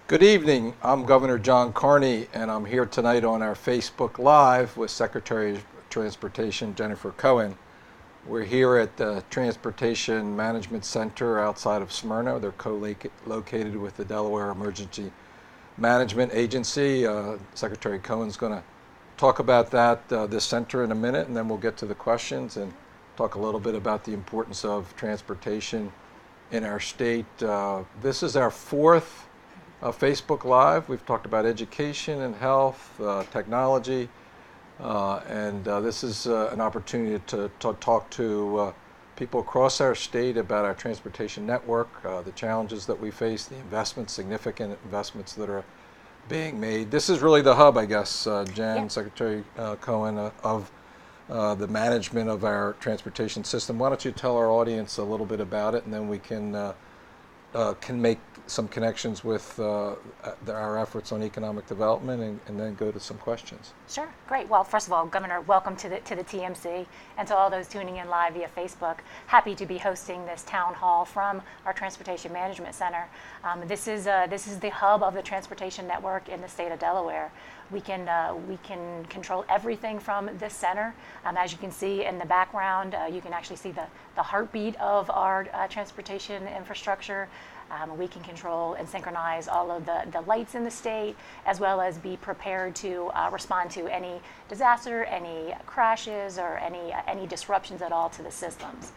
Good evening. I'm Governor John Carney, and I'm here tonight on our Facebook Live with Secretary of Transportation Jennifer Cohan. We're here at the Transportation Management Center outside of Smyrna. They're co-located with the Delaware Emergency Management Agency. Secretary Cohen's going to talk about this center in a minute, and then we'll get to the questions and talk a little bit about the importance of transportation in our state. This is our fourth Facebook Live. We've talked about education and health, technology, and this is an opportunity to talk to people across our state about our transportation network, the challenges that we face, the investments, significant investments that are being made. This is really the hub, I guess, Jan, Secretary Cohen, of the management of our transportation system. Why don't you tell our audience a little bit about it, and then we can make some connections with our efforts on economic development, and then go to some questions. Sure, great. Well, first of all, Governor, welcome to the TMC, and to all those tuning in live via Facebook. Happy to be hosting this town hall from our Transportation Management Center. This is the hub of the transportation network in the state of Delaware. We can control everything from this center. As you can see in the background, you can actually see the heartbeat of our transportation infrastructure. We can control and synchronize all of the lights in the state, as well as be prepared to respond to any disaster, any crashes, or any disruptions at all to the systems.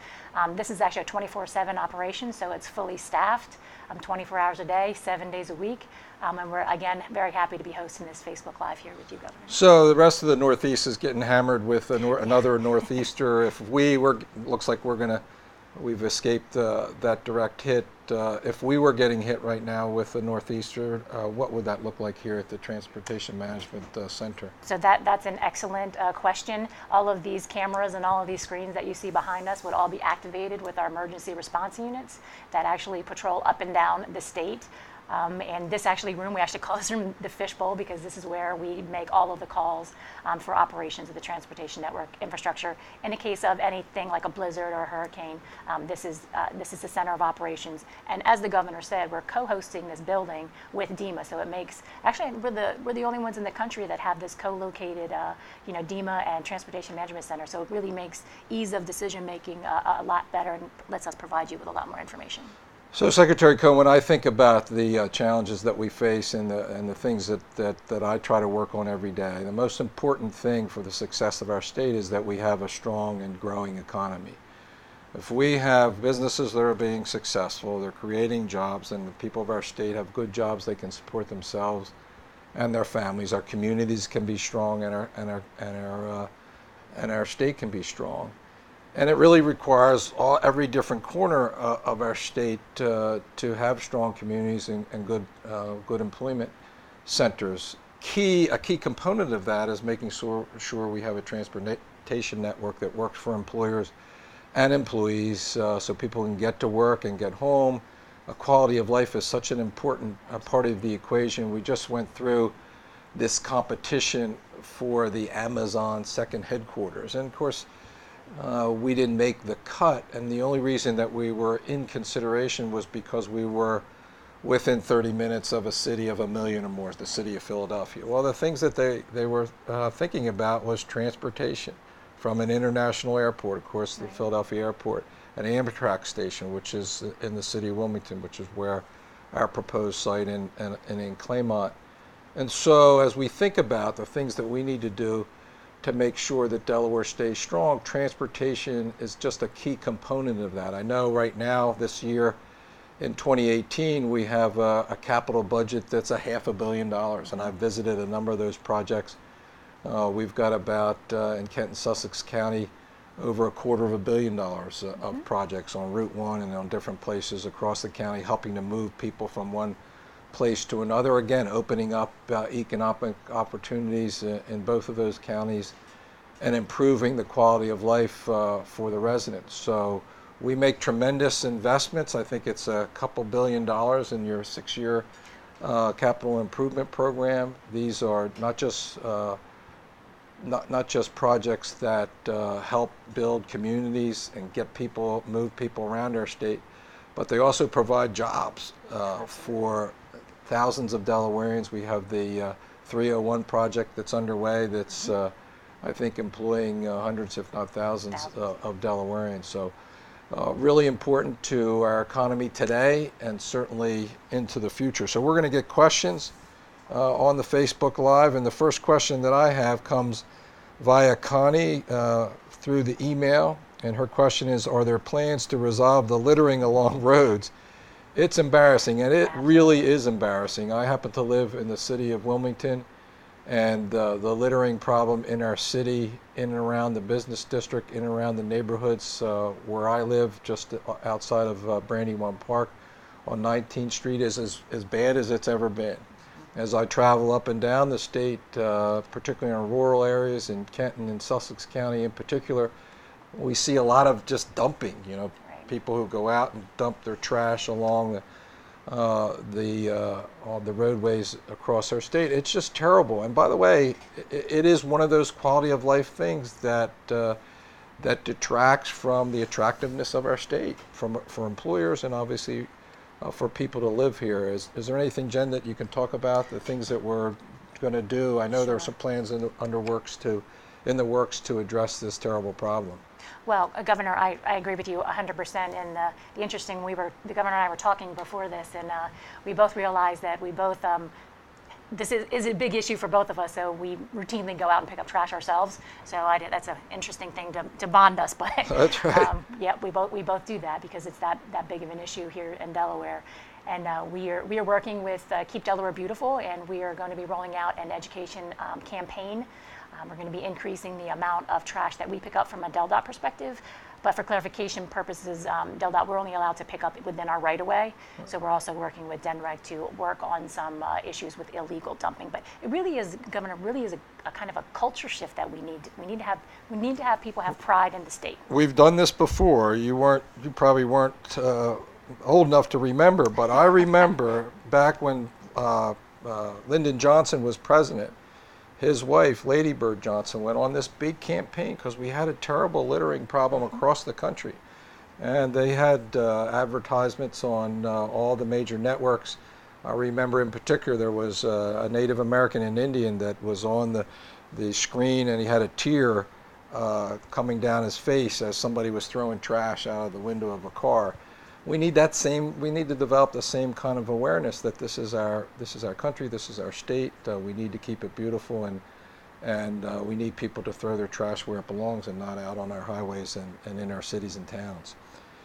This is actually a 24/7 operation, so it's fully staffed 24 hours a day, 7 days a week. And we're, again, very happy to be hosting this Facebook Live here with you, Governor. So the rest of the Northeast is getting hammered with another Northeaster. If looks like we've escaped that direct hit. If we were getting hit right now with the Northeaster, what would that look like here at the Transportation Management Center? So that's an excellent question. All of these cameras and all of these screens that you see behind us would all be activated with our emergency response units that actually patrol up and down the state. And this room, we actually call this room the fishbowl, because this is where we make all of the calls for operations of the transportation network infrastructure. In the case of anything like a blizzard or a hurricane, this is the center of operations. And as the governor said, we're co-hosting this building with DEMA, so it makes, actually we're the only ones in the country that have this co-located DEMA and Transportation Management Center. So it really makes ease of decision making a lot better and lets us provide you with a lot more information. So, Secretary Cohen, when I think about the challenges that we face and the things that I try to work on every day, the most important thing for the success of our state is that we have a strong and growing economy. If we have businesses that are being successful, they're creating jobs, and the people of our state have good jobs, they can support themselves and their families. Our communities can be strong, and our state can be strong. And it really requires every different corner of our state to have strong communities and good employment centers. A key component of that is making sure we have a transportation network that works for employers and employees, so people can get to work and get home. Quality of life is such an important part of the equation. We just went through this competition for the Amazon second headquarters, and of course, we didn't make the cut, and the only reason that we were in consideration was because we were within 30 minutes of a city of 1 million or more, the city of Philadelphia. Well, the things that they were thinking about was transportation from an international airport, of course, the Philadelphia airport, an Amtrak station, which is in the city of Wilmington, which is where our proposed site in Claymont. And so as we think about the things that we need to do to make sure that Delaware stays strong, transportation is just a key component of that. I know right now, this year, in 2018, we have a capital budget that's $500 million, and I've visited a number of those projects. We've got about, in Kent and Sussex County, over $250 million of projects on Route 1 and on different places across the county, helping to move people from one place to another, again opening up economic opportunities in both of those counties and improving the quality of life for the residents. So we make tremendous investments. I think it's $2 billion in your 6-year capital improvement program. These are not just projects that help build communities and move people around our state, but they also provide jobs for thousands of Delawareans. We have the 301 project that's underway that's, I think, employing hundreds, if not thousands, of Delawareans. So really important to our economy today and certainly into the future. So we're going to get questions on the Facebook Live, and the first question that I have comes via Connie through the email, and her question is, are there plans to resolve the littering along roads? It's embarrassing, and it really is embarrassing. I happen to live in the city of Wilmington, and the littering problem in our city, in and around the business district, in and around the neighborhoods where I live, just outside of Brandywine Park on 19th Street, is as bad as it's ever been. As I travel up and down the state, particularly in rural areas in Kenton and Sussex County in particular, we see a lot of just dumping, people who go out and dump their trash along the roadways across our state. It's just terrible. And by the way, it is one of those quality of life things that detracts from the attractiveness of our state for employers and obviously for people to live here. Is there anything, Jen, that you can talk about, the things that we're going to do? I know there are some plans in the works to address this terrible problem. Well, Governor, I agree with you 100%. And the interesting, the governor and I were talking before this, and we both realized that we both, this is a big issue for both of us. So we routinely go out and pick up trash ourselves. So that's an interesting thing to bond us. But that's right. Yeah, we both do that because it's that big of an issue here in Delaware. And we are working with Keep Delaware Beautiful, and we are going to be rolling out an education campaign. We're going to be increasing the amount of trash that we pick up from a DelDOT perspective. But for clarification purposes, DelDOT, we're only allowed to pick up within our right-of-way. So we're also working with DenReg to work on some issues with illegal dumping. But it really is, Governor, a kind of a culture shift that we need. We need to have people have pride in the state. We've done this before. You probably weren't old enough to remember, but I remember back when Lyndon Johnson was president. His wife, Lady Bird Johnson, went on this big campaign because we had a terrible littering problem across the country. And they had advertisements on all the major networks. I remember in particular there was a Native American and Indian that was on the screen, and he had a tear coming down his face as somebody was throwing trash out of the window of a car. We need to develop the same kind of awareness that this is our country, this is our state. We need to keep it beautiful, and we need people to throw their trash where it belongs and not out on our highways and in our cities and towns.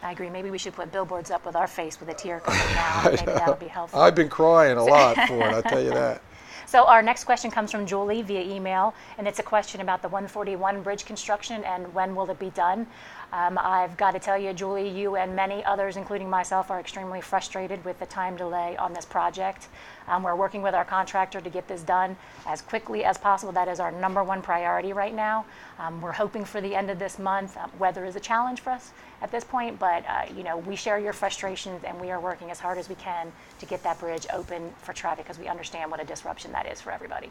I agree. Maybe we should put billboards up with our face with a tear coming down. Maybe that would be helpful. I've been crying a lot for it, I'll tell you that. So our next question comes from Julie via email, and it's a question about the 141 bridge construction and when will it be done. I've got to tell you, Julie, you and many others, including myself, are extremely frustrated with the time delay on this project. We're working with our contractor to get this done as quickly as possible. That is our #1 priority right now. We're hoping for the end of this month. Weather is a challenge for us at this point, but we share your frustrations, and we are working as hard as we can to get that bridge open for traffic because we understand what a disruption that is for everybody.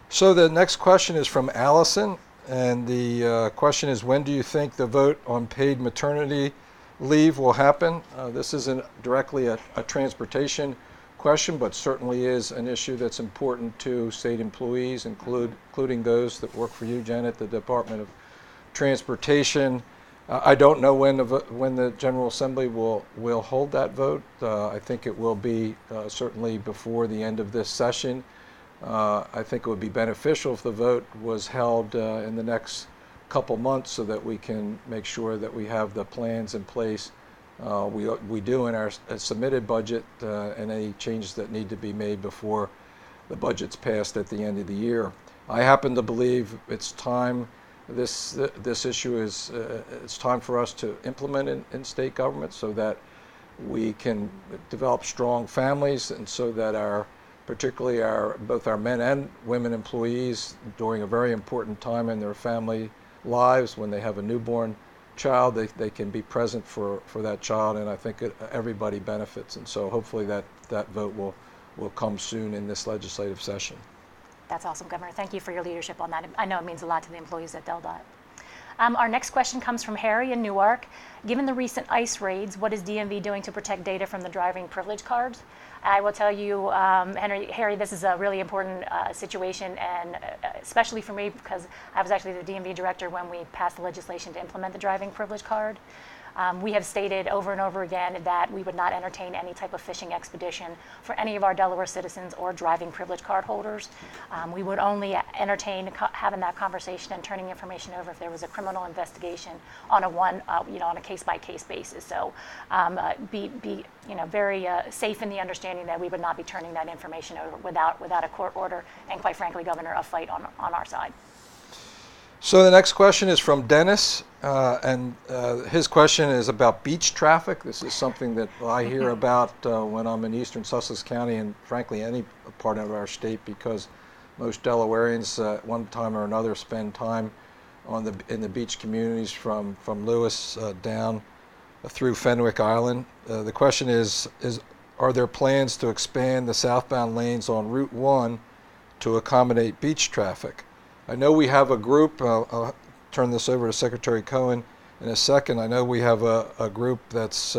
So the next question is from Allison, and the question is, when do you think the vote on paid maternity leave will happen? This isn't directly a transportation question, but certainly is an issue that's important to state employees, including those that work for you, Jen, at the Department of Transportation. I don't know when the General Assembly will hold that vote. I think it will be certainly before the end of this session. I think it would be beneficial if the vote was held in the next couple months so that we can make sure that we have the plans in place. We do in our submitted budget and any changes that need to be made before the budget's passed at the end of the year. I happen to believe it's time. This issue is it's time for us to implement in state government so that we can develop strong families, and so that particularly both our men and women employees, during a very important time in their family lives, when they have a newborn child, they can be present for that child, and I think everybody benefits. And so hopefully that vote will come soon in this legislative session. That's awesome, Governor. Thank you for your leadership on that. I know it means a lot to the employees at DelDOT. Our next question comes from Harry in Newark. Given the recent ICE raids, what is DMV doing to protect data from the driving privilege cards? I will tell you, Harry, this is a really important situation, and especially for me because I was actually the DMV director when we passed the legislation to implement the driving privilege card. We have stated over and over again that we would not entertain any type of fishing expedition for any of our Delaware citizens or driving privilege card holders. We would only entertain having that conversation and turning information over if there was a criminal investigation on a case-by-case basis. So be very safe in the understanding that we would not be turning that information over without a court order and, quite frankly, Governor, a fight on our side. So the next question is from Dennis, and his question is about beach traffic. This is something that I hear about when I'm in eastern Sussex County and frankly any part of our state, because most Delawareans at one time or another spend time in the beach communities from Lewis down through Fenwick Island. The question is are there plans to expand the southbound lanes on Route 1 to accommodate beach traffic? I know we have a group, I'll turn this over to Secretary Cohen in a second. I know we have a group that's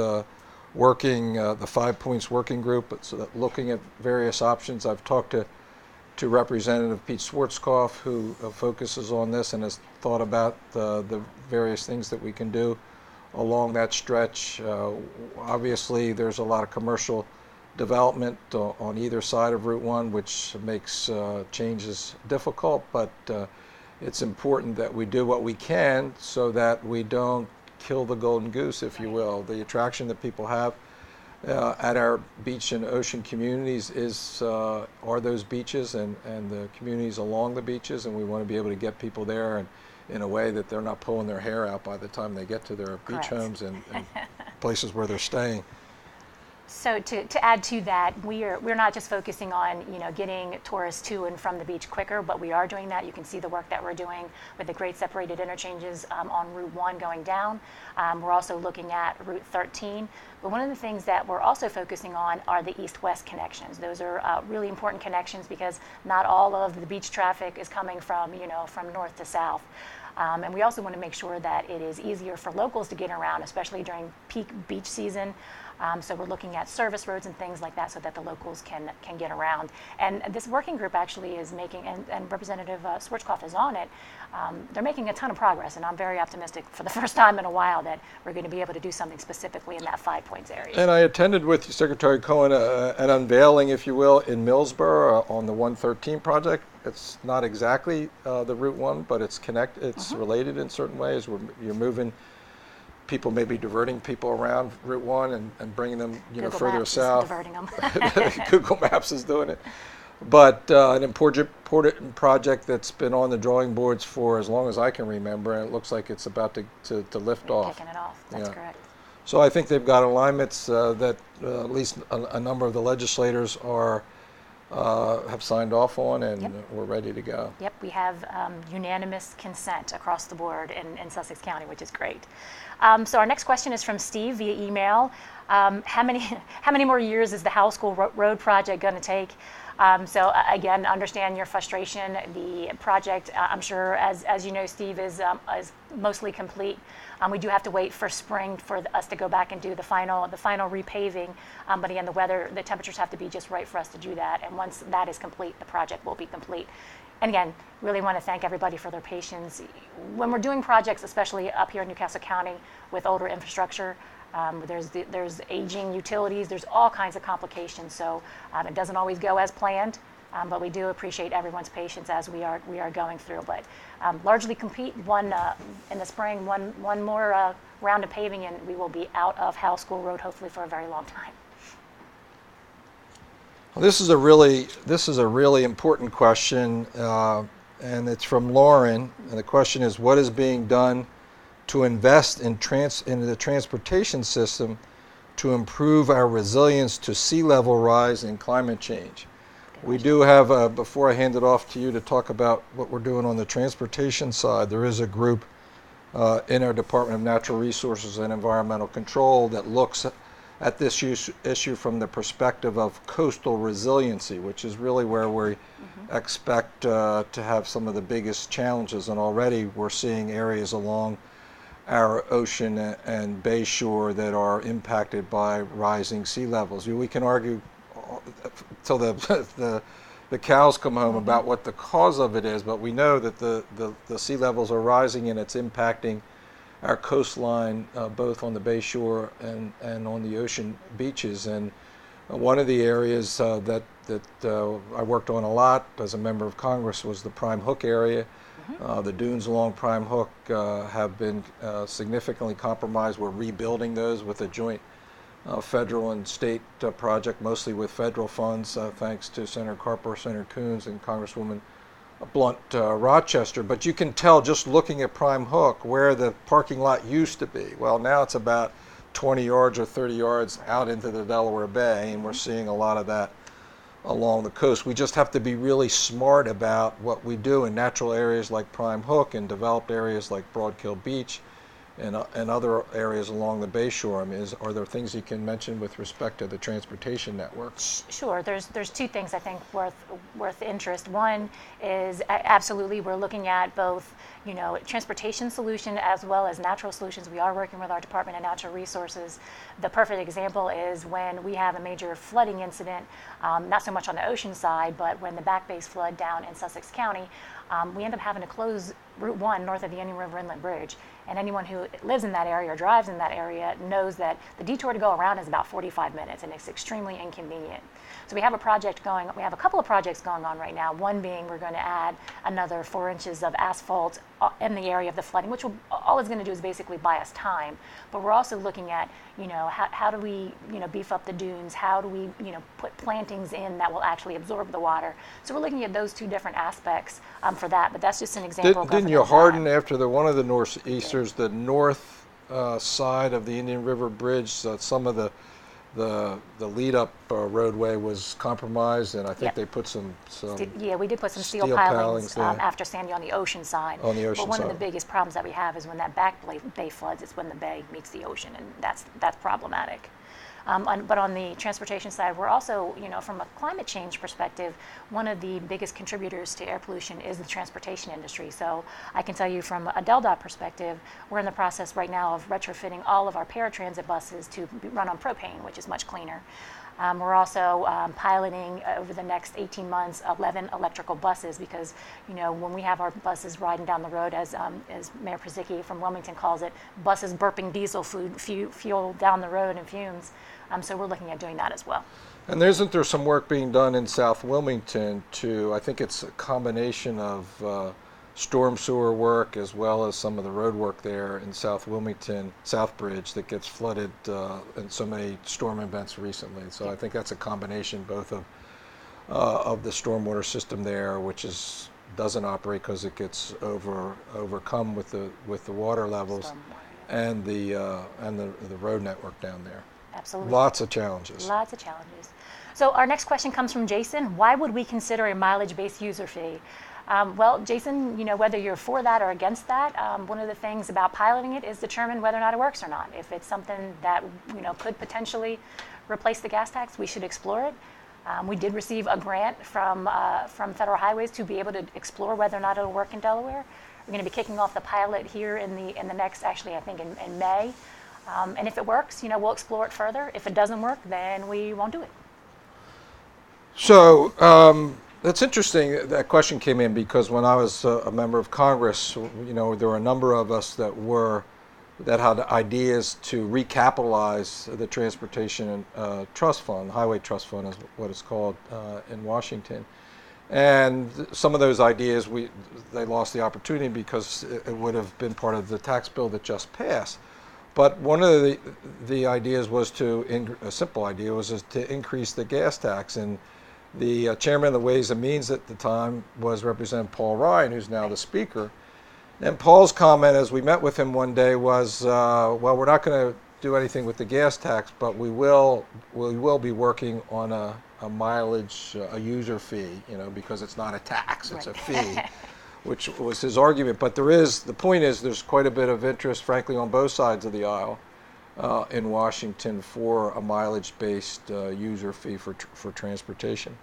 working, the 5 Points Working Group, it's looking at various options. I've talked to Representative Pete Schwarzkopf, who focuses on this and has thought about the various things that we can do along that stretch. Obviously, there's a lot of commercial development on either side of Route 1, which makes changes difficult, but it's important that we do what we can so that we don't kill the golden goose, if you will. The attraction that people have at our beach and ocean communities are those beaches and the communities along the beaches, and we want to be able to get people there and in a way that they're not pulling their hair out by the time they get to their beach homes and places where they're staying. So to add to that, we're not just focusing on getting tourists to and from the beach quicker, but we are doing that. You can see the work that we're doing with the great separated interchanges on Route 1 going down. We're also looking at Route 13. But one of the things that we're also focusing on are the east-west connections. Those are really important connections because not all of the beach traffic is coming from north to south. And we also want to make sure that it is easier for locals to get around, especially during peak beach season. So we're looking at service roads and things like that so that the locals can get around. And this working group actually is making, and Representative Schwarzkopf is on it, they're making a ton of progress, and I'm very optimistic for the first time in a while that we're going to be able to do something specifically in that 5 Points area. And I attended with Secretary Cohen an unveiling, if you will, in Millsboro on the 113 project. It's not exactly the Route 1, but it's related in certain ways. You're moving people, maybe diverting people around Route 1 and bringing them further south. Diverting them. Google Maps is doing it. But an important project that's been on the drawing boards for as long as I can remember, and it looks like it's about to lift off. Kicking it off, that's correct. So I think they've got alignments that at least a number of the legislators have signed off on, and we're ready to go. Yep, we have unanimous consent across the board in Sussex County, which is great. So our next question is from Steve via email. How many more years is the Howell School Road project going to take? So again, understand your frustration. The project, I'm sure, as you know, Steve, is mostly complete. We do have to wait for spring for us to go back and do the final repaving. But again, the temperatures have to be just right for us to do that. And once that is complete, the project will be complete. And again, really want to thank everybody for their patience. When we're doing projects, especially up here in Newcastle County with older infrastructure, there's aging utilities, there's all kinds of complications. So it doesn't always go as planned, but we do appreciate everyone's patience as we are going through. But largely complete. In the spring, one more round of paving, and we will be out of Howell School Road hopefully for a very long time. Well, this is a really important question, and it's from Lauren. And the question is, what is being done to invest in the transportation system to improve our resilience to sea level rise and climate change? We do have, before I hand it off to you to talk about what we're doing on the transportation side, there is a group in our Department of Natural Resources and Environmental Control that looks at this issue from the perspective of coastal resiliency, which is really where we expect to have some of the biggest challenges. And already we're seeing areas along our ocean and bay shore that are impacted by rising sea levels. We can argue till the cows come home about what the cause of it is, but we know that the sea levels are rising and it's impacting our coastline, both on the bay shore and on the ocean beaches. And one of the areas that I worked on a lot as a member of Congress was the Prime Hook area. The dunes along Prime Hook have been significantly compromised. We're rebuilding those with a joint federal and state project, mostly with federal funds, thanks to Senator Carper, Senator Coons, and Congresswoman Blunt Rochester. But you can tell just looking at Prime Hook where the parking lot used to be. Well, now it's about 20 yards or 30 yards out into the Delaware Bay, and we're seeing a lot of that along the coast. We just have to be really smart about what we do in natural areas like Prime Hook and developed areas like Broadkill Beach and other areas along the bay shore. I mean, are there things you can mention with respect to the transportation network? Sure. There's two things I think worth interest. One is absolutely we're looking at both, transportation solution as well as natural solutions. We are working with our Department of Natural Resources. The perfect example is when we have a major flooding incident, not so much on the ocean side, but when the back bays flood down in Sussex County, we end up having to close Route 1 north of the Indian River Inlet Bridge. And anyone who lives in that area or drives in that area knows that the detour to go around is about 45 minutes, and it's extremely inconvenient. So we have a couple of projects going on right now. One being we're going to add another 4 inches of asphalt in the area of the flooding, which all it's going to do is basically buy us time. But we're also looking at, how do we, beef up the dunes? How do we, put plantings in that will actually absorb the water? So we're looking at those two different aspects for that. But that's just an example. Didn't you harden after one of the northeasters, the north side of the Indian River Bridge? Some of the lead up roadway was compromised, and I think they put some we did put some steel pilings after Sandy on the ocean side. On the ocean but one side. of the biggest problems that we have is when that back bay floods. It's when the bay meets the ocean, and that's problematic. But on the transportation side, we're also, from a climate change perspective, one of the biggest contributors to air pollution is the transportation industry. So I can tell you from a DelDOT perspective, we're in the process right now of retrofitting all of our paratransit buses to run on propane, which is much cleaner. We're also piloting over the next 18 months 11 electrical buses because, when we have our buses riding down the road, as Mayor Prizicki from Wilmington calls it, buses burping diesel fuel down the road and fumes. So we're looking at doing that as well. And isn't there some work being done in South Wilmington I think it's a combination of storm sewer work as well as some of the road work there in South Wilmington, South Bridge, that gets flooded in so many storm events recently. So I think that's a combination both of the stormwater system there, which doesn't operate because it gets overcome with the water levels, and the road network down there. Absolutely. Lots of challenges. Lots of challenges. So our next question comes from Jason. Why would we consider a mileage-based user fee? Well, Jason, whether you're for that or against that, one of the things about piloting it is determine whether or not it works or not. If it's something that could potentially replace the gas tax, we should explore it. We did receive a grant from Federal Highways to be able to explore whether or not it'll work in Delaware. We're going to be kicking off the pilot here in the next, actually, I think in May. And if it works, we'll explore it further. If it doesn't work, then we won't do it. So that's interesting that question came in because when I was a member of Congress, there were a number of us that had ideas to recapitalize the Transportation Trust Fund. Highway Trust Fund is what it's called in Washington. And some of those ideas, they lost the opportunity because it would have been part of the tax bill that just passed. But one of the ideas was a simple idea was to increase the gas tax. And the chairman of the Ways and Means at the time was Representative Paul Ryan, who's now the Speaker. And Paul's comment as we met with him one day was, well, we're not going to do anything with the gas tax, but we will be working on a mileage, a user fee, because it's not a tax, it's a fee. Which was his argument. But the point is there's quite a bit of interest, frankly, on both sides of the aisle in Washington for a mileage-based user fee for transportation.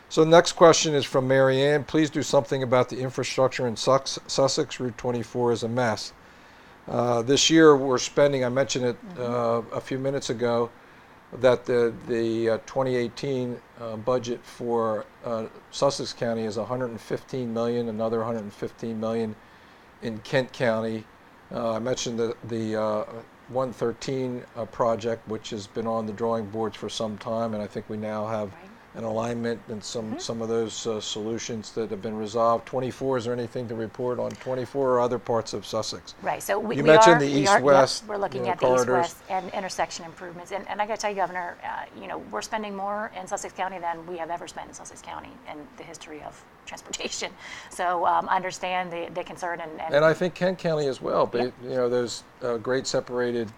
So the next question is from Mary Ann. Please do something about the infrastructure in Sussex. Route 24 is a mess. This year we're spending, I mentioned it a few minutes ago, that the 2018 budget for Sussex County is $115 million, another $115 million in Kent County. I mentioned the 113 project, which has been on the drawing boards for some time, and I think we now have an alignment and some of those solutions that have been resolved. 24, is there anything to report on 24 or other parts of Sussex? Right, so you mentioned the east-west. Yes, we're looking at the east-west and intersection improvements. And I got to tell you, Governor, we're spending more in Sussex County than we have ever spent in Sussex County in the history of transportation. So I understand the concern. And I think Kent County as well. Yep. Those great separated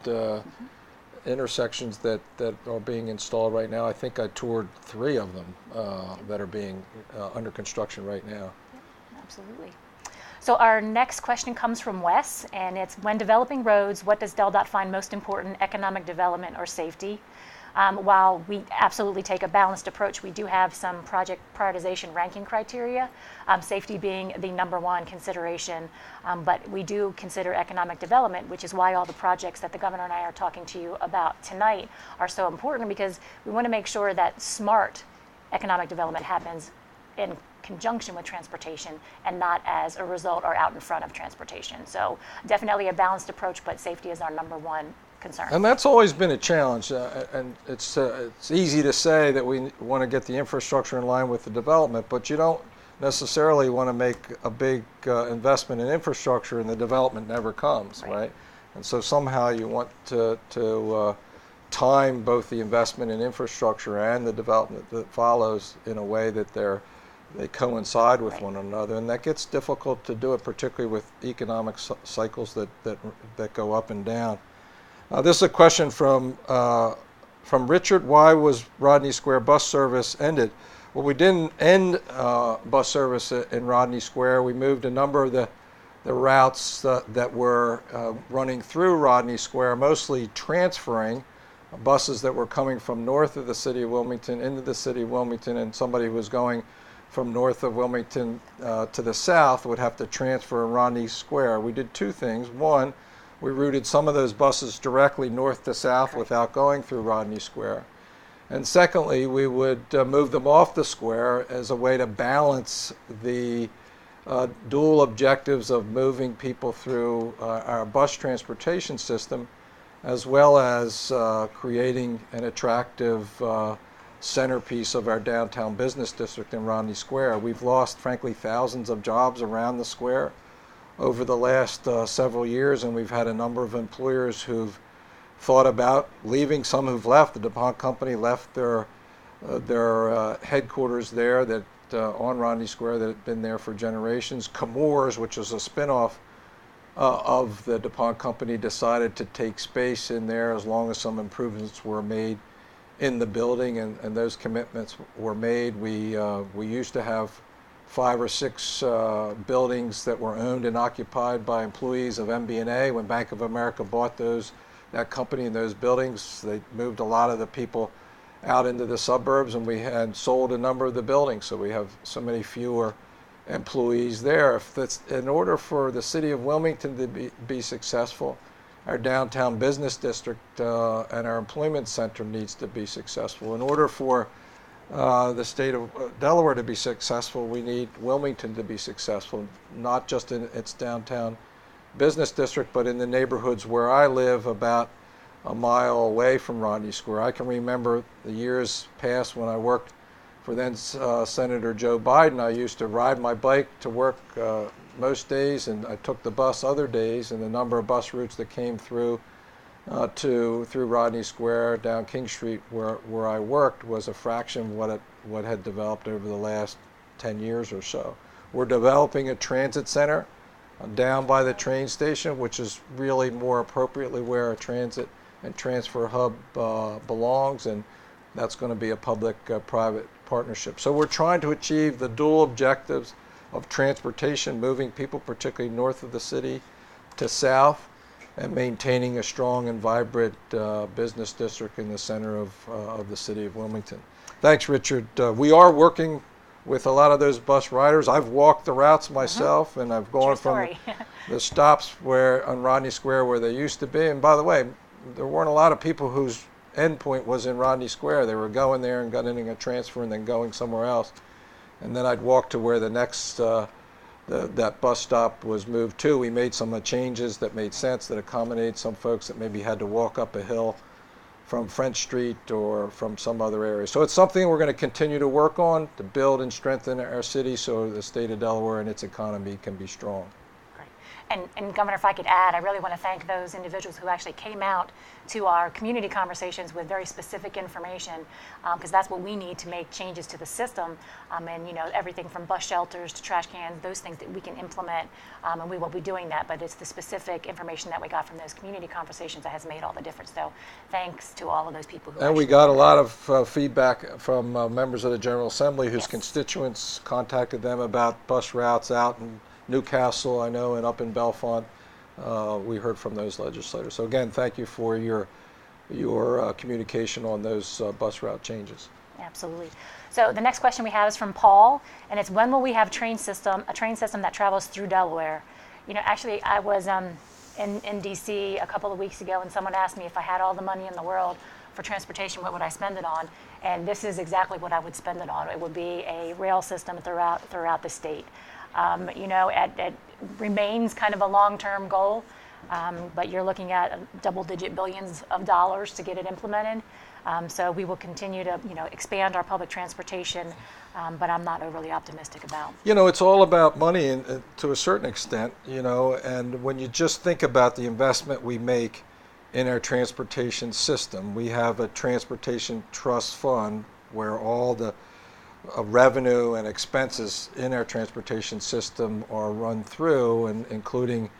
intersections that are being installed right now. I think I toured 3 of them that are being under construction right now. Yeah, absolutely. So our next question comes from Wes, and it's, when developing roads, what does DelDOT find most important, economic development or safety? While we absolutely take a balanced approach, we do have some project prioritization ranking criteria, safety being the #1 consideration, but we do consider economic development, which is why all the projects that the Governor and I are talking to you about tonight are so important, because we want to make sure that smart economic development happens in conjunction with transportation and not as a result or out in front of transportation. So definitely a balanced approach, but safety is our #1 concern. And that's always been a challenge, and it's easy to say that we want to get the infrastructure in line with the development, but you don't necessarily want to make a big investment in infrastructure and the development never comes, right? And so somehow you want to time both the investment in infrastructure and the development that follows in a way that they coincide with one another, and that gets difficult to do it, particularly with economic cycles that go up and down. This is a question from Richard. Why was Rodney Square bus service ended? Well, we didn't end bus service in Rodney Square. We moved a number of the routes that were running through Rodney Square, mostly transferring buses that were coming from north of the city of Wilmington into the city of Wilmington, and somebody who was going from north of Wilmington to the south would have to transfer in Rodney Square. We did 2 things. One, we routed some of those buses directly north to south without going through Rodney Square. And secondly, we would move them off the square as a way to balance the dual objectives of moving people through our bus transportation system, as well as creating an attractive centerpiece of our downtown business district in Rodney Square. We've lost, frankly, thousands of jobs around the square over the last several years, and we've had a number of employers who've thought about leaving. Some who've left. The DuPont company left their headquarters there that on Rodney Square that had been there for generations. Chemours, which is a spinoff of the DuPont company, decided to take space in there as long as some improvements were made in the building, and those commitments were made. We used to have 5 or 6 buildings that were owned and occupied by employees of MB&A. When Bank of America bought that company and those buildings, they moved a lot of the people out into the suburbs, and we had sold a number of the buildings, so we have so many fewer employees there. In order for the city of Wilmington to be successful, our downtown business district and our employment center needs to be successful. In order for the state of Delaware to be successful, we need Wilmington to be successful, not just in its downtown business district, but in the neighborhoods where I live, about a mile away from Rodney Square. I can remember the years past when I worked for then Senator Joe Biden. I used to ride my bike to work most days, and I took the bus other days, and the number of bus routes that came through Rodney Square down King Street where I worked was a fraction of what had developed over the last 10 years or so. We're developing a transit center down by the train station, which is really more appropriately where a transit and transfer hub belongs, and that's going to be a public-private partnership. So we're trying to achieve the dual objectives of transportation, moving people particularly north of the city to south, and maintaining a strong and vibrant business district in the center of the city of Wilmington. Thanks, Richard. We are working with a lot of those bus riders. I've walked the routes myself, and I've gone from the stops where on Rodney Square where they used to be. And by the way, there weren't a lot of people whose endpoint was in Rodney Square. They were going there and getting a transfer and then going somewhere else. And then I'd walk to where the next that bus stop was moved to. We made some changes that made sense, that accommodated some folks that maybe had to walk up a hill from French Street or from some other area. So it's something we're going to continue to work on to build and strengthen our city so the state of Delaware and its economy can be strong. And Governor, if I could add, I really want to thank those individuals who actually came out to our community conversations with very specific information, because that's what we need to make changes to the system. And everything from bus shelters to trash cans, those things that we can implement, and we will be doing that. But it's the specific information that we got from those community conversations that has made all the difference. So thanks to all of those people who. And we got a lot of feedback from members of the General Assembly whose constituents contacted them about bus routes out in Newcastle, I know, and up in Bellefonte. We heard from those legislators. So again, thank you for your communication on those bus route changes. Absolutely. So the next question we have is from Paul, and it's, when will we have a train system that travels through Delaware? Actually, I was in D.C. a couple of weeks ago, and someone asked me if I had all the money in the world for transportation, what would I spend it on? And this is exactly what I would spend it on. It would be a rail system throughout the state. It remains kind of a long-term goal, but you're looking at double-digit billions of dollars to get it implemented. So we will continue to, expand our public transportation, but I'm not overly optimistic about. It's all about money, and to a certain extent, and when you just think about the investment we make in our transportation system, we have a transportation trust fund where all the revenue and expenses in our transportation system are run through, and including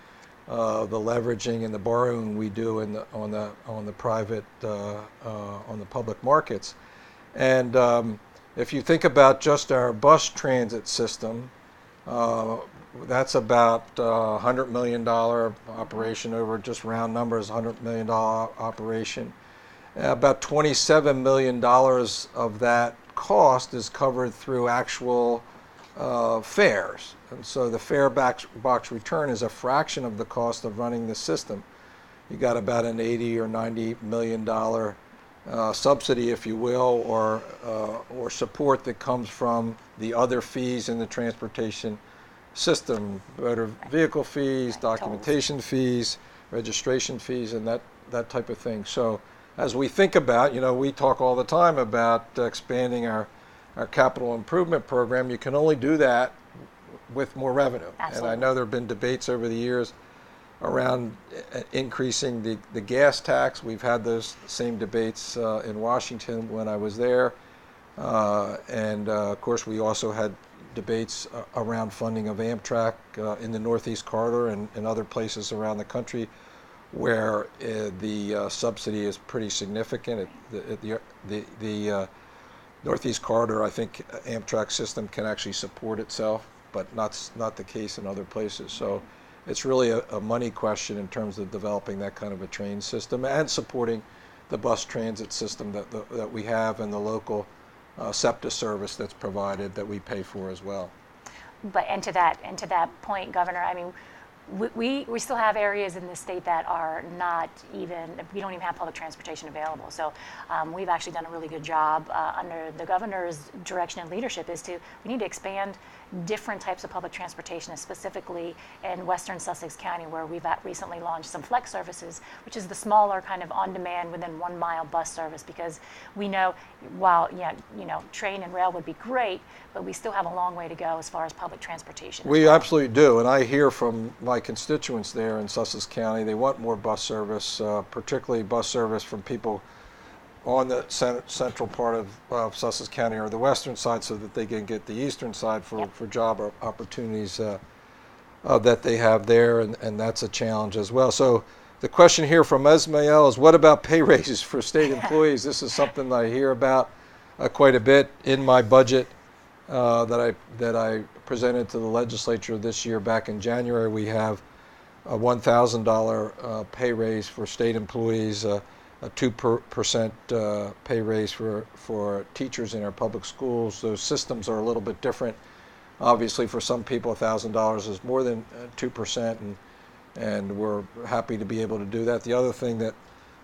the leveraging and the borrowing we do on the private on the public markets. And if you think about just our bus transit system, that's about $100 million operation over just round numbers, $100 million operation. About $27 million of that cost is covered through actual fares, and so the fare box return is a fraction of the cost of running the system. You got about an $80 or $90 million subsidy, if you will, or support that comes from the other fees in the transportation system: motor vehicle fees, documentation fees, registration fees, and that type of thing. So as we think about, we talk all the time about expanding our capital improvement program. You can only do that with more revenue. Absolutely. And I know there have been debates over the years around increasing the gas tax. We've had those same debates in Washington when I was there. And of course, we also had debates around funding of Amtrak in the Northeast Corridor and other places around the country, where the subsidy is pretty significant. The Northeast Corridor, I think Amtrak system can actually support itself, but not the case in other places. So it's really a money question in terms of developing that kind of a train system and supporting the bus transit system that we have, and the local SEPTA service that's provided that we pay for as well. But and to that point, Governor, I mean, we still have areas in the state that are not even, we don't even have public transportation available. So we've actually done a really good job under the governor's direction and leadership we need to expand different types of public transportation, specifically in western Sussex County, where we've recently launched some flex services, which is the smaller kind of on-demand within 1 mile bus service, because we know while train and rail would be great, but we still have a long way to go as far as public transportation. We absolutely do, and I hear from my constituents there in Sussex County, they want more bus service, particularly bus service from people on the central part of Sussex County or the western side, so that they can get the eastern side for job opportunities that they have there, and that's a challenge as well. So the question here from Esmael is, what about pay raises for state employees? This is something that I hear about quite a bit in my budget that I presented to the legislature this year. Back in January, we have a $1,000 pay raise for state employees, a 2% pay raise for teachers in our public schools. Those systems are a little bit different. Obviously, for some people, $1,000 is more than 2%, and we're happy to be able to do that. The other thing that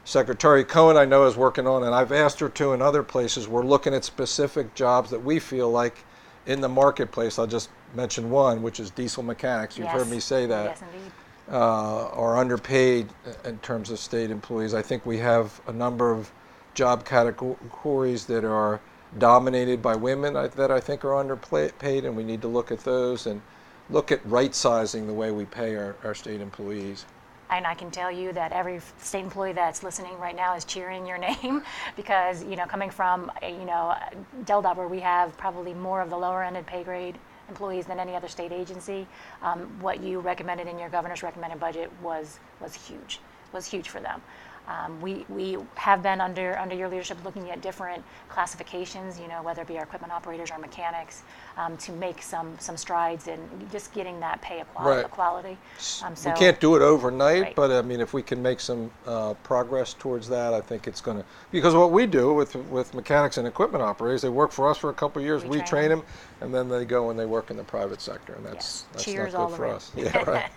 Secretary Cohen, I know, is working on, and I've asked her to in other places, we're looking at specific jobs that we feel like in the marketplace. I'll just mention one, which is diesel mechanics. You've heard me say that. Yes, indeed. Are underpaid in terms of state employees. I think we have a number of job categories that are dominated by women that I think are underpaid, and we need to look at those and look at right-sizing the way we pay our state employees. And I can tell you that every state employee that's listening right now is cheering your name because, coming from, DelDOT, where we have probably more of the lower-ended pay grade employees than any other state agency, what you recommended in your governor's recommended budget was huge for them. We have been under your leadership looking at different classifications, whether it be our equipment operators or mechanics, to make some strides in just getting that pay equality. We can't do it overnight, right. but I mean, if we can make some progress towards that, I think it's going to. Because what we do with mechanics and equipment operators, they work for us for a couple of years. We train them, and then they go and they work in the private sector, and that's Cheers not all good for around. us. Yeah, right.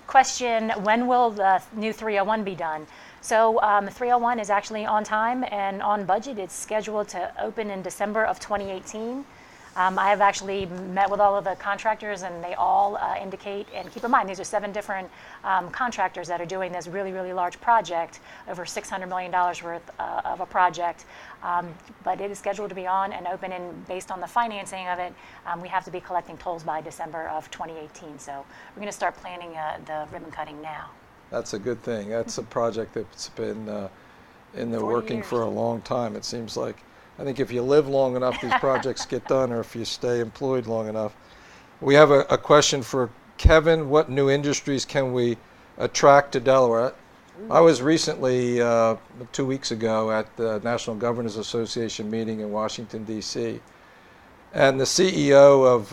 Question, when will the new 301 be done? So 301 is actually on time and on budget. It's scheduled to open in December of 2018. I have actually met with all of the contractors, and they all indicate, and keep in mind, these are 7 different contractors that are doing this really, really large project, over $600 million worth of a project. But it is scheduled to be on and open, and based on the financing of it, we have to be collecting tolls by December of 2018. So we're going to start planning the ribbon cutting now. That's a good thing. That's a project that's been in the 40 working years. for a long time, it seems like. I think if you live long enough, these projects get done, or if you stay employed long enough. We have a question for Kevin. What new industries can we attract to Delaware? I was recently, 2 weeks ago, at the National Governors Association meeting in Washington, D.C., and the CEO of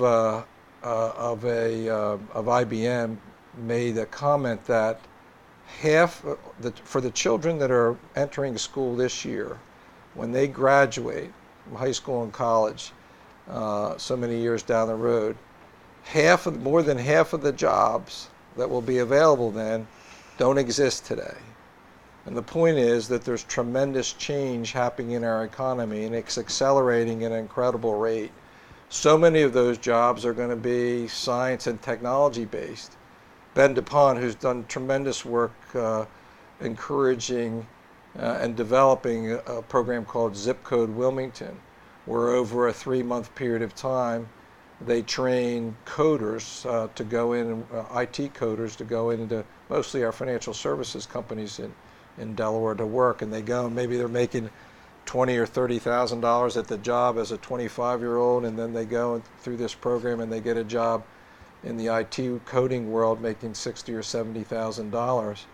IBM made a comment that for the children that are entering school this year, when they graduate from high school and college, so many years down the road, more than half of the jobs that will be available then don't exist today. And the point is that there's tremendous change happening in our economy, and it's accelerating at an incredible rate. So many of those jobs are going to be science and technology based. Ben DuPont, who's done tremendous work encouraging and developing a program called Zip Code Wilmington, where over a 3-month period of time, they train coders to go in, IT coders to go into mostly our financial services companies in Delaware to work, and they go and maybe they're making $20,000 or $30,000 at the job as a 25-year-old, and then they go through this program and they get a job in the IT coding world making $60,000 or $70,000.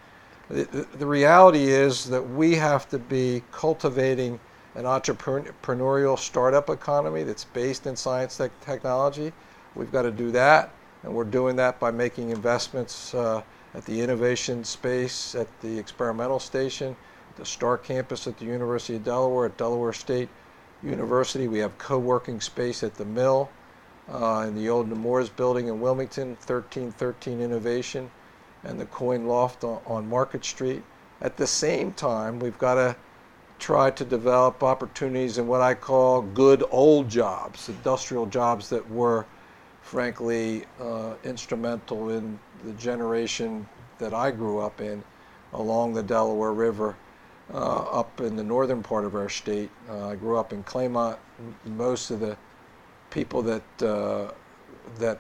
The reality is that we have to be cultivating an entrepreneurial startup economy that's based in science technology. We've got to do that, and we're doing that by making investments at the innovation space, at the experimental station, the STAR campus at the University of Delaware, at Delaware State University. We have co-working space at the Mill, in the old Nemours building in Wilmington, 1313 Innovation, and the Coin Loft on Market Street. At the same time, we've got to try to develop opportunities in what I call good old jobs, industrial jobs that were, frankly, instrumental in the generation that I grew up in along the Delaware River, up in the northern part of our state. I grew up in Claymont. Most of the people that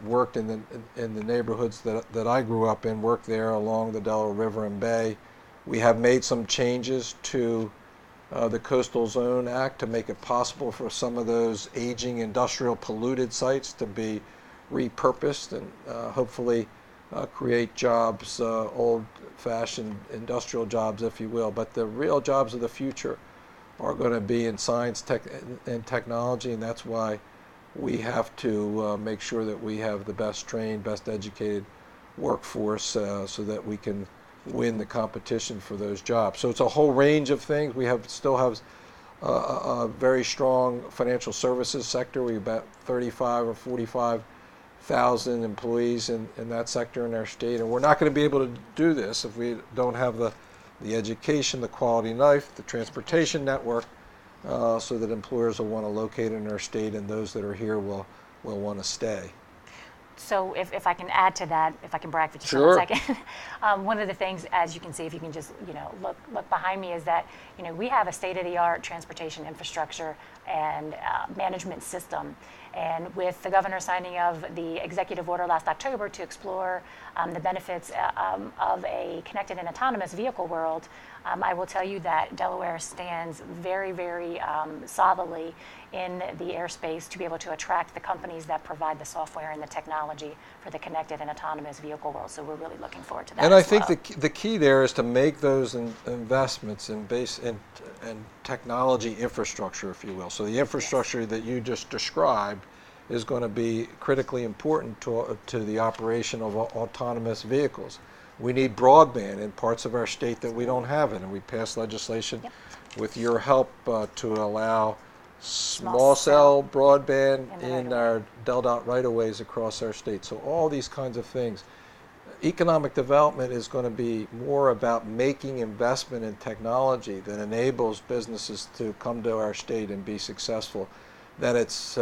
worked in the neighborhoods that I grew up in worked there along the Delaware River and Bay. We have made some changes to the Coastal Zone Act to make it possible for some of those aging industrial polluted sites to be repurposed and hopefully create jobs, old-fashioned industrial jobs, if you will. But the real jobs of the future are going to be in science and technology, and that's why we have to make sure that we have the best trained, best educated workforce so that we can win the competition for those jobs. So it's a whole range of things. We still have a very strong financial services sector. We have about 35 or 45,000 employees in that sector in our state, and we're not going to be able to do this if we don't have the education, the quality of life, the transportation network, so that employers will want to locate in our state, and those that are here will want to stay. So if I can add to that, if I can brag for just Sure. a second, one of the things, as you can see, if you can just look behind me, is that we have a state-of-the-art transportation infrastructure and management system. And with the governor signing of the executive order last October to explore the benefits of a connected and autonomous vehicle world, I will tell you that Delaware stands very, very solidly in the airspace to be able to attract the companies that provide the software and the technology for the connected and autonomous vehicle world. So we're really looking forward to that. And I think well. the key there is to make those investments in technology infrastructure, if you will. So the infrastructure Yes. that you just described is going to be critically important to the operation of autonomous vehicles. We need broadband in parts of our state that we don't have it, and we passed legislation Yep. with your help to allow small cell broadband in our DelDOT right-of-ways across our state. So all these kinds of things. Economic development is going to be more about making investment in technology that enables businesses to come to our state and be successful than it's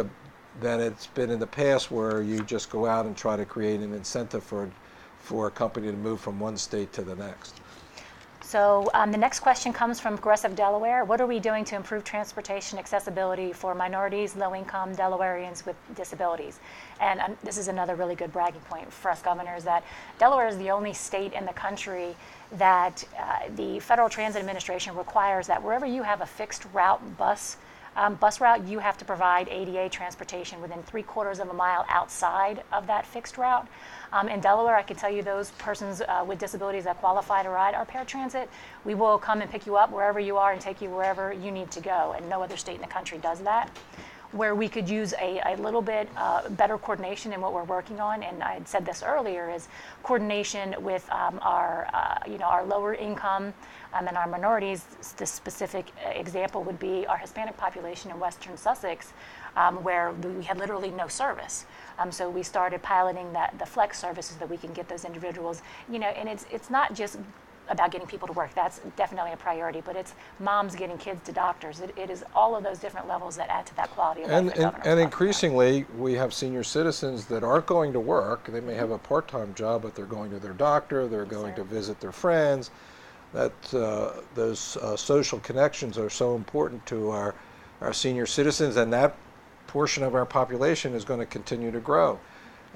been in the past, where you just go out and try to create an incentive for a company to move from one state to the next. So the next question comes from Progressive Delaware. What are we doing to improve transportation accessibility for minorities, low-income Delawareans with disabilities? And this is another really good bragging point for us governors, that Delaware is the only state in the country that the Federal Transit Administration requires that wherever you have a fixed route bus route, you have to provide ADA transportation within 3/4 of a mile outside of that fixed route. In Delaware, I can tell you those persons with disabilities that qualify to ride our paratransit, we will come and pick you up wherever you are and take you wherever you need to go, and no other state in the country does that. Where we could use a little bit better coordination in what we're working on, and I had said this earlier, is coordination with our lower income and our minorities. The specific example would be our Hispanic population in Western Sussex, where we had literally no service. So we started piloting the flex services that we can get those individuals, and it's not just about getting people to work. That's definitely a priority, but it's moms getting kids to doctors. It is all of those different levels that add to that quality of life. And increasingly, we have senior citizens that aren't going to work. They may have a part-time job, but they're going to their doctor, they're going to visit their friends. Those social connections are so important to our senior citizens, and that portion of our population is going to continue to grow.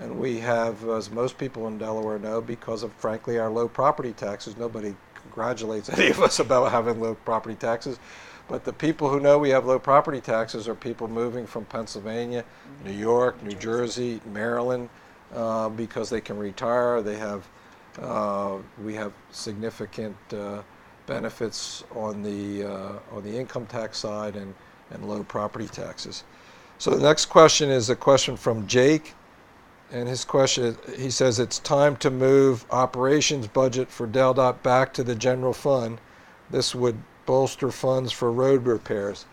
And we have, as most people in Delaware know, because of, frankly, our low property taxes. Nobody congratulates any of us about having low property taxes, but the people who know we have low property taxes are people moving from Pennsylvania, New York, New Jersey, Maryland, because they can retire. We have significant benefits on the income tax side and low property taxes. So the next question is a question from Jake. And his question, he says, it's time to move operations budget for DelDOT back to the general fund. This would bolster funds for road repairs.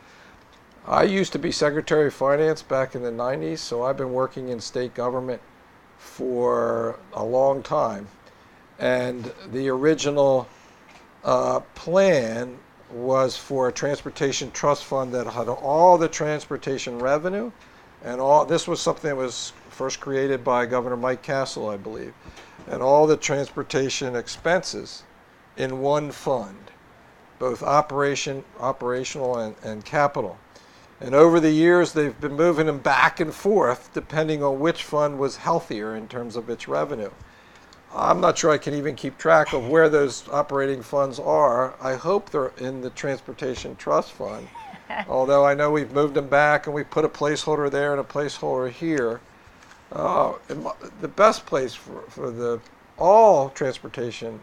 I used to be Secretary of Finance back in the 90s, so I've been working in state government for a long time. And the original plan was for a transportation trust fund that had all the transportation revenue, and this was something that was first created by Governor Mike Castle, I believe, and all the transportation expenses in one fund, both operational and capital. And over the years, they've been moving them back and forth depending on which fund was healthier in terms of its revenue. I'm not sure I can even keep track of where those operating funds are. I hope they're in the Transportation Trust Fund, although I know we've moved them back and we put a placeholder there and a placeholder here. The best place for all transportation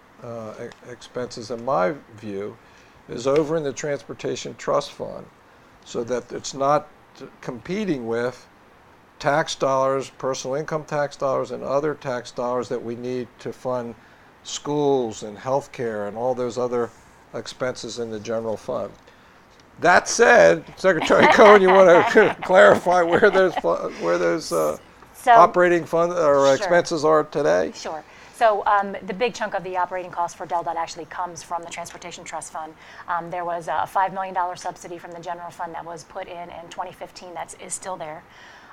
expenses, in my view, is over in the Transportation Trust Fund, so that it's not competing with tax dollars, personal income tax dollars, and other tax dollars that we need to fund schools and health care and all those other expenses in the general fund. That said, Secretary Cohen, you want to clarify where those So, operating fund or Sure. expenses are today? Sure. So the big chunk of the operating cost for DelDOT actually comes from the Transportation Trust Fund. There was a $5 million subsidy from the general fund that was put in 2015 that is still there.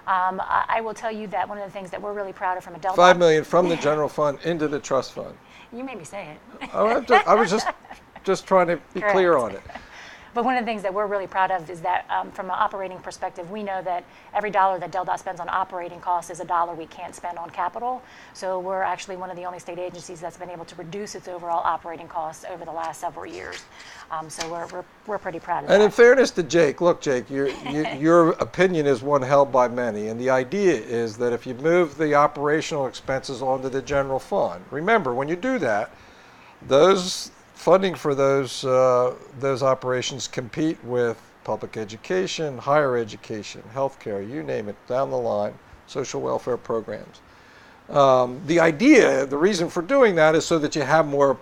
I will tell you that one of the things that we're really proud of from a DelDOT... $5 million from the general fund into the trust fund. You made me say it. I was just trying to be clear on it. But one of the things that we're really proud of is that from an operating perspective, we know that every dollar that DelDOT spends on operating costs is a dollar we can't spend on capital. So we're actually one of the only state agencies that's been able to reduce its overall operating costs over the last several years. So we're pretty proud of that. And in fairness to Jake, look, Jake, your opinion is one held by many. And the idea is that if you move the operational expenses onto the general fund, remember, when you do that, those funding for those operations compete with public education, higher education, healthcare, you name it, down the line, social welfare programs. The reason for doing that is so that you have more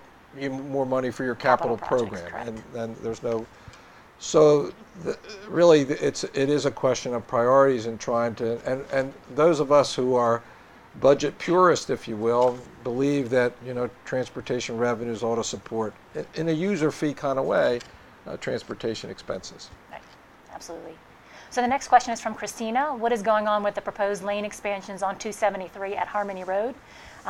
money for your capital projects, program, and there's no. So really, it is a question of priorities and trying to, and those of us who are budget purist, if you will, believe that transportation revenues ought to support, in a user fee kind of way, transportation expenses. Right. Absolutely. So the next question is from Christina. What is going on with the proposed lane expansions on 273 at Harmony Road?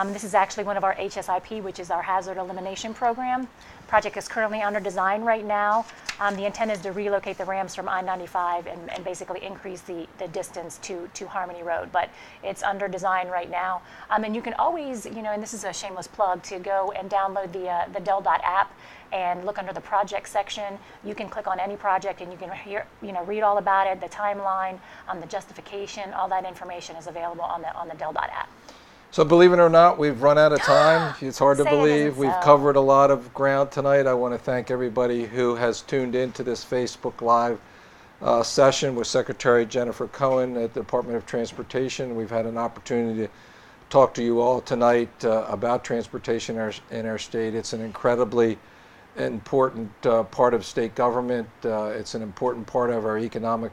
This is actually one of our HSIP, which is our hazard elimination program. The project is currently under design right now. The intent is to relocate the ramps from I-95 and basically increase the distance to Harmony Road, but it's under design right now. And you can always, and this is a shameless plug, to go and download the DelDOT app and look under the project section. You can click on any project and you can read all about it, the timeline, the justification, all that information is available on the DelDOT app. So believe it or not, we've run out of time. It's hard to Say it believe. isn't We've so. covered a lot of ground tonight. I want to thank everybody who has tuned into this Facebook Live session with Secretary Jennifer Cohan at the Department of Transportation. We've had an opportunity to talk to you all tonight about transportation in our state. It's an incredibly important part of state government. It's an important part of our economic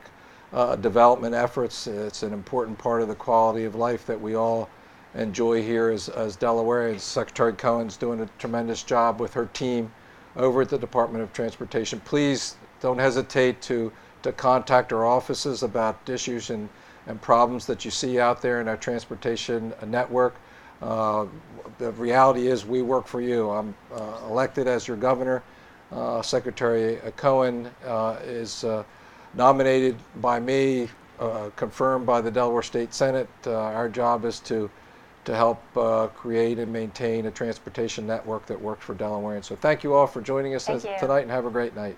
development efforts. It's an important part of the quality of life that we all enjoy here as Delawareans. Secretary Cohen's doing a tremendous job with her team over at the Department of Transportation. Please don't hesitate to contact our offices about issues and problems that you see out there in our transportation network. The reality is we work for you. I'm elected as your governor. Secretary Cohen is nominated by me, confirmed by the Delaware State Senate. Our job is to help create and maintain a transportation network that works for Delawareans. So thank you all for joining us Thank you. tonight, and have a great night.